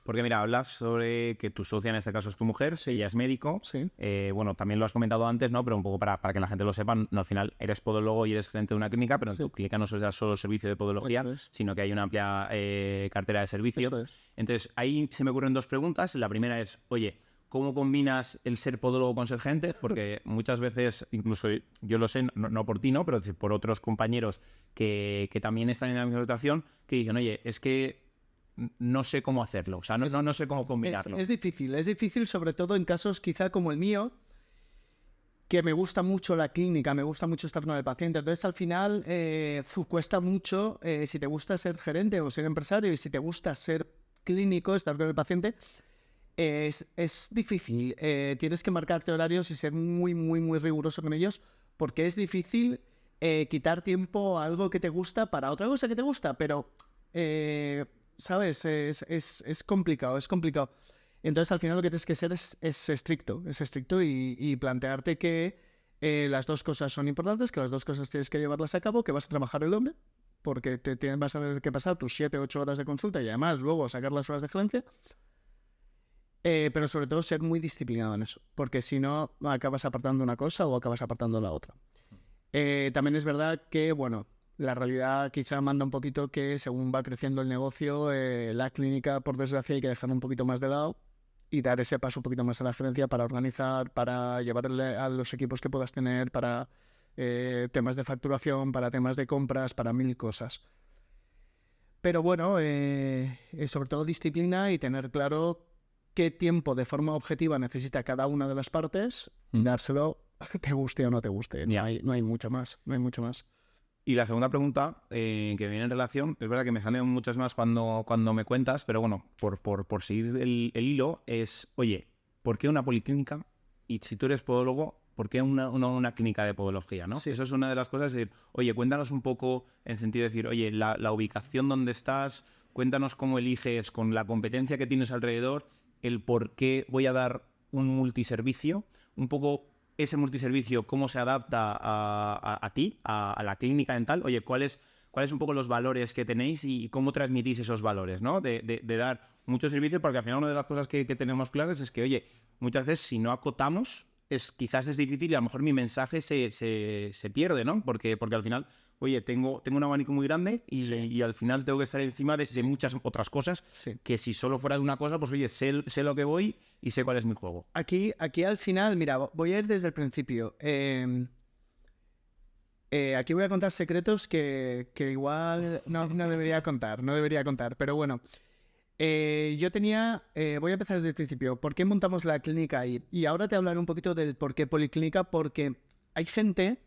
Porque mira, hablas sobre que tu socia en este caso es tu mujer, ella es médico. Sí. Bueno, también lo has comentado antes, ¿no? Pero un poco para que la gente lo sepa, no, al final eres podólogo y eres gerente de una clínica, pero en tu clínica no se da solo servicio de podología, sino que hay una amplia cartera de servicios. Eso es. Entonces, ahí se me ocurren dos preguntas. La primera es, oye, ¿cómo combinas el ser podólogo con ser gerente? Porque muchas veces, incluso yo lo sé, no por ti, ¿no? Pero por otros compañeros que también están en la misma situación, que dicen, oye, es que no sé cómo hacerlo, o sea, no sé cómo combinarlo. Es difícil sobre todo en casos quizá como el mío, que me gusta mucho la clínica, me gusta mucho estar con el paciente. Entonces, al final, cuesta mucho, si te gusta ser gerente o ser empresario y si te gusta ser clínico, estar con el paciente, es difícil. Tienes que marcarte horarios y ser muy, muy, muy riguroso con ellos, porque es difícil quitar tiempo a algo que te gusta para otra cosa que te gusta, pero, ¿sabes? Es complicado, es complicado. Entonces, al final lo que tienes que ser es estricto y plantearte que las dos cosas son importantes, que las dos cosas tienes que llevarlas a cabo, que vas a trabajar el doble, porque vas a tener que pasar tus 7 o 8 horas de consulta y además luego sacar las horas de gerencia. Pero sobre todo ser muy disciplinado en eso, porque si no acabas apartando una cosa o acabas apartando la otra. También es verdad que, bueno, la realidad quizá manda un poquito que según va creciendo el negocio, la clínica, por desgracia, hay que dejarla un poquito más de lado y dar ese paso un poquito más a la gerencia para organizar, para llevarle a los equipos que puedas tener, para temas de facturación, para temas de compras, para 1000 cosas. Pero bueno, sobre todo disciplina y tener claro qué tiempo de forma objetiva necesita cada una de las partes, dárselo, te guste o no te guste. No hay mucho más, no hay mucho más. Y la segunda pregunta, que viene en relación, es verdad que me salen muchas más cuando me cuentas, pero bueno, por seguir el hilo, es, oye, ¿por qué una policlínica? Y si tú eres podólogo, ¿por qué una clínica de podología, ¿no? Sí. Eso es una de las cosas, es decir, oye, cuéntanos un poco en sentido de decir, oye, la ubicación donde estás, cuéntanos cómo eliges con la competencia que tienes alrededor, el por qué voy a dar un multiservicio, un poco ese multiservicio, cómo se adapta a ti, a la clínica dental. Oye, ¿cuáles un poco los valores que tenéis y cómo transmitís esos valores, ¿no? De dar mucho servicio, porque al final una de las cosas que tenemos claras es que, oye, muchas veces si no acotamos, quizás es difícil y a lo mejor mi mensaje se pierde, ¿no? Porque al final, oye, tengo un abanico muy grande y al final tengo que estar encima de muchas otras cosas, que si solo fuera de una cosa, pues oye, sé lo que voy y sé cuál es mi juego. Aquí al final, mira, voy a ir desde el principio. Aquí voy a contar secretos que igual no debería contar, pero bueno. Yo tenía, voy a empezar desde el principio. ¿Por qué montamos la clínica ahí? Y ahora te hablaré un poquito del por qué policlínica, porque hay gente,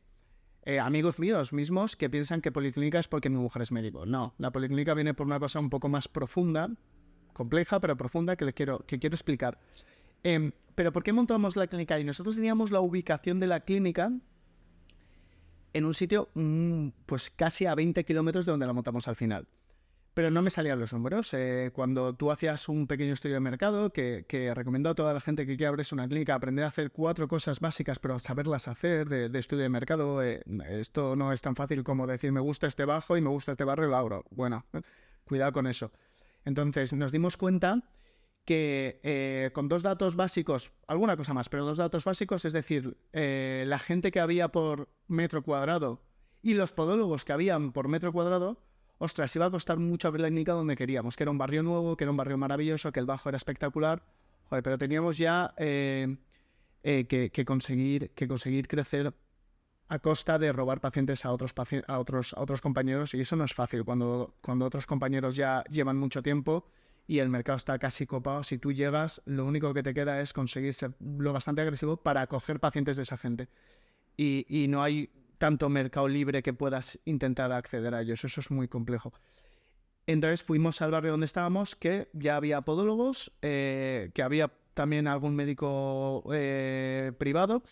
amigos míos mismos, que piensan que policlínica es porque mi mujer es médico. No, la policlínica viene por una cosa un poco más profunda, compleja, pero profunda, que quiero explicar. Pero ¿por qué montamos la clínica ahí? Nosotros teníamos la ubicación de la clínica en un sitio pues casi a 20 kilómetros de donde la montamos al final. Pero no me salían los números. Cuando tú hacías un pequeño estudio de mercado, que recomiendo a toda la gente que quiera abrirse una clínica, aprender a hacer 4 cosas básicas, pero saberlas hacer de estudio de mercado. Esto no es tan fácil como decir me gusta este bajo y me gusta este barrio y lo abro. Bueno, cuidado con eso. Entonces nos dimos cuenta que con 2 datos básicos, alguna cosa más, pero 2 datos básicos, es decir, la gente que había por metro cuadrado y los podólogos que habían por metro cuadrado, ostras, iba a costar mucho abrir la clínica donde queríamos, que era un barrio nuevo, que era un barrio maravilloso, que el bajo era espectacular. Joder, pero teníamos ya que conseguir crecer a costa de robar pacientes a otros compañeros, y eso no es fácil cuando otros compañeros ya llevan mucho tiempo y el mercado está casi copado. Si tú llegas, lo único que te queda es conseguir ser lo bastante agresivo para coger pacientes de esa gente. Y no hay tanto mercado libre que puedas intentar acceder a ellos. Eso es muy complejo. Entonces fuimos al barrio donde estábamos, que ya había podólogos, que había también algún médico privado,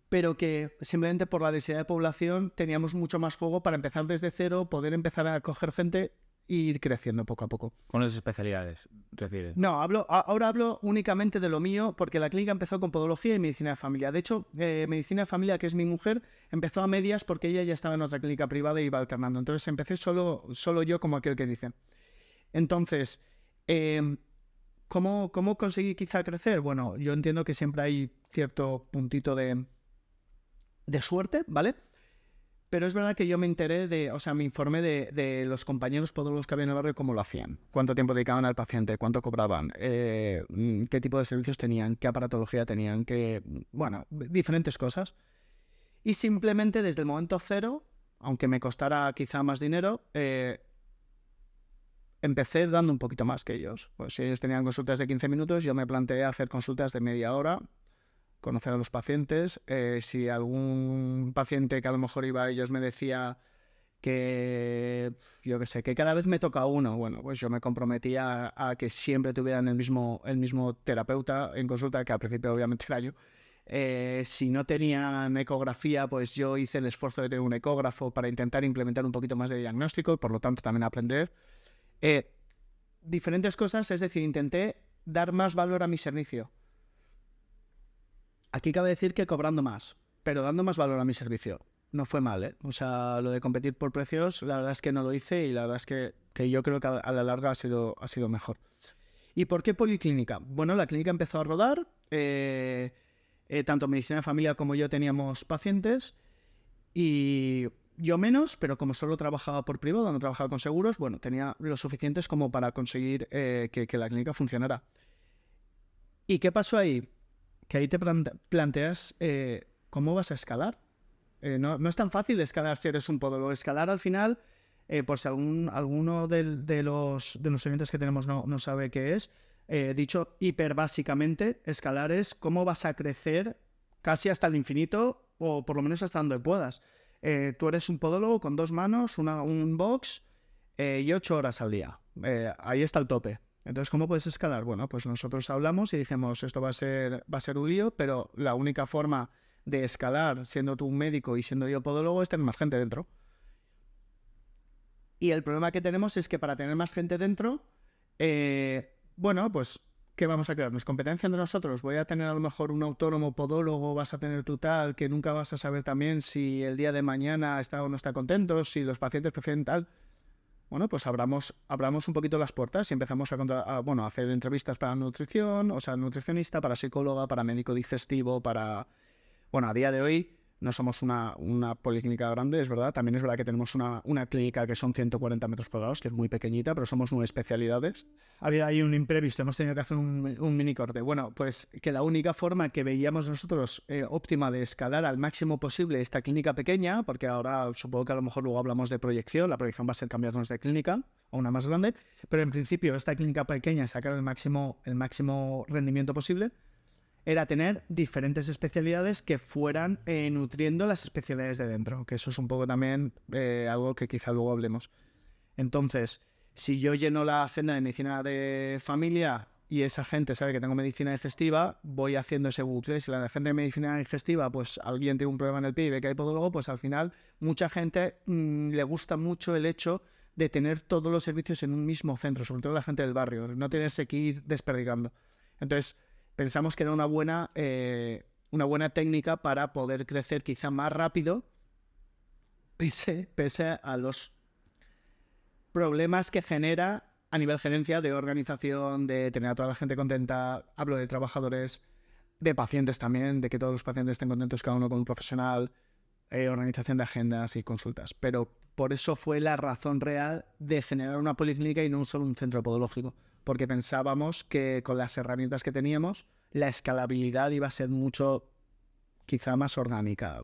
pero que simplemente por la densidad de población teníamos mucho más juego para empezar desde cero, poder empezar a coger gente e ir creciendo poco a poco. ¿Con las especialidades refieres? No, ahora hablo únicamente de lo mío, porque la clínica empezó con podología y medicina de familia. De hecho, medicina de familia, que es mi mujer, empezó a medias porque ella ya estaba en otra clínica privada y iba alternando. Entonces empecé solo yo, como aquel que dice. Entonces, ¿Cómo conseguí quizá crecer? Bueno, yo entiendo que siempre hay cierto puntito de suerte, ¿vale? Pero es verdad que yo me me informé de los compañeros podólogos que había en el barrio, cómo lo hacían, cuánto tiempo dedicaban al paciente, cuánto cobraban, qué tipo de servicios tenían, qué aparatología tenían, diferentes cosas. Y simplemente desde el momento cero, aunque me costara quizá más dinero, empecé dando un poquito más que ellos. Pues si ellos tenían consultas de 15 minutos, yo me planteé hacer consultas de media hora, conocer a los pacientes. Si algún paciente que a lo mejor iba a ellos me decía que, yo qué sé, que cada vez me toca uno, bueno, pues yo me comprometía a que siempre tuvieran el mismo terapeuta en consulta, que al principio obviamente era yo. Si no tenían ecografía, pues yo hice el esfuerzo de tener un ecógrafo para intentar implementar un poquito más de diagnóstico y por lo tanto también aprender. Diferentes cosas, es decir, intenté dar más valor a mi servicio. Aquí cabe decir que cobrando más, pero dando más valor a mi servicio. No fue mal, ¿eh? O sea, lo de competir por precios, la verdad es que no lo hice y la verdad es que yo creo que a la larga ha sido mejor. ¿Y por qué policlínica? Bueno, la clínica empezó a rodar, tanto medicina de familia como yo teníamos pacientes y yo menos, pero como solo trabajaba por privado, no trabajaba con seguros, bueno, tenía lo suficientes como para conseguir que la clínica funcionara. ¿Y qué pasó ahí? Que ahí te planteas cómo vas a escalar. No es tan fácil escalar si eres un podólogo. Escalar al final, por si alguno de los oyentes que tenemos no sabe qué es, dicho hiper básicamente, escalar es cómo vas a crecer casi hasta el infinito o por lo menos hasta donde puedas. Tú eres un podólogo con 2 manos, un box y 8 horas al día. Ahí está el tope. Entonces, ¿cómo puedes escalar? Bueno, pues nosotros hablamos y dijimos, esto va a ser un lío, pero la única forma de escalar, siendo tú un médico y siendo yo podólogo, es tener más gente dentro. Y el problema que tenemos es que para tener más gente dentro, pues, ¿qué vamos a crearnos? ¿Competencia entre nosotros? Voy a tener a lo mejor un autónomo podólogo, vas a tener tú tal, que nunca vas a saber también si el día de mañana está o no está contento, si los pacientes prefieren tal. Bueno, pues abramos un poquito las puertas y empezamos a hacer entrevistas para nutrición, o sea, nutricionista, para psicóloga, para médico digestivo, para... Bueno, a día de hoy no somos una policlínica grande, es verdad. También es verdad que tenemos una clínica que son 140 metros cuadrados, que es muy pequeñita, pero somos 9 especialidades. Había ahí un imprevisto, hemos tenido que hacer un mini corte. Bueno, pues que la única forma que veíamos nosotros óptima de escalar al máximo posible esta clínica pequeña, porque ahora supongo que a lo mejor luego hablamos de proyección, la proyección va a ser cambiarnos de clínica a una más grande, pero en principio esta clínica pequeña, sacar el máximo rendimiento posible, era tener diferentes especialidades que fueran nutriendo las especialidades de dentro, que eso es un poco también algo que quizá luego hablemos. Entonces, si yo lleno la agenda de medicina de familia y esa gente sabe que tengo medicina digestiva, voy haciendo ese bucle. Si la gente de medicina digestiva, pues alguien tiene un problema en el pie y ve que hay podólogo, pues al final mucha gente le gusta mucho el hecho de tener todos los servicios en un mismo centro, sobre todo la gente del barrio, no tenerse que ir desperdigando. Entonces, pensamos que era una buena técnica para poder crecer quizá más rápido, pese a los problemas que genera a nivel gerencia de organización, de tener a toda la gente contenta. Hablo de trabajadores, de pacientes también, de que todos los pacientes estén contentos cada uno con un profesional, organización de agendas y consultas. Pero por eso fue la razón real de generar una policlínica y no solo un centro podológico, porque pensábamos que con las herramientas que teníamos la escalabilidad iba a ser mucho, quizá más orgánica.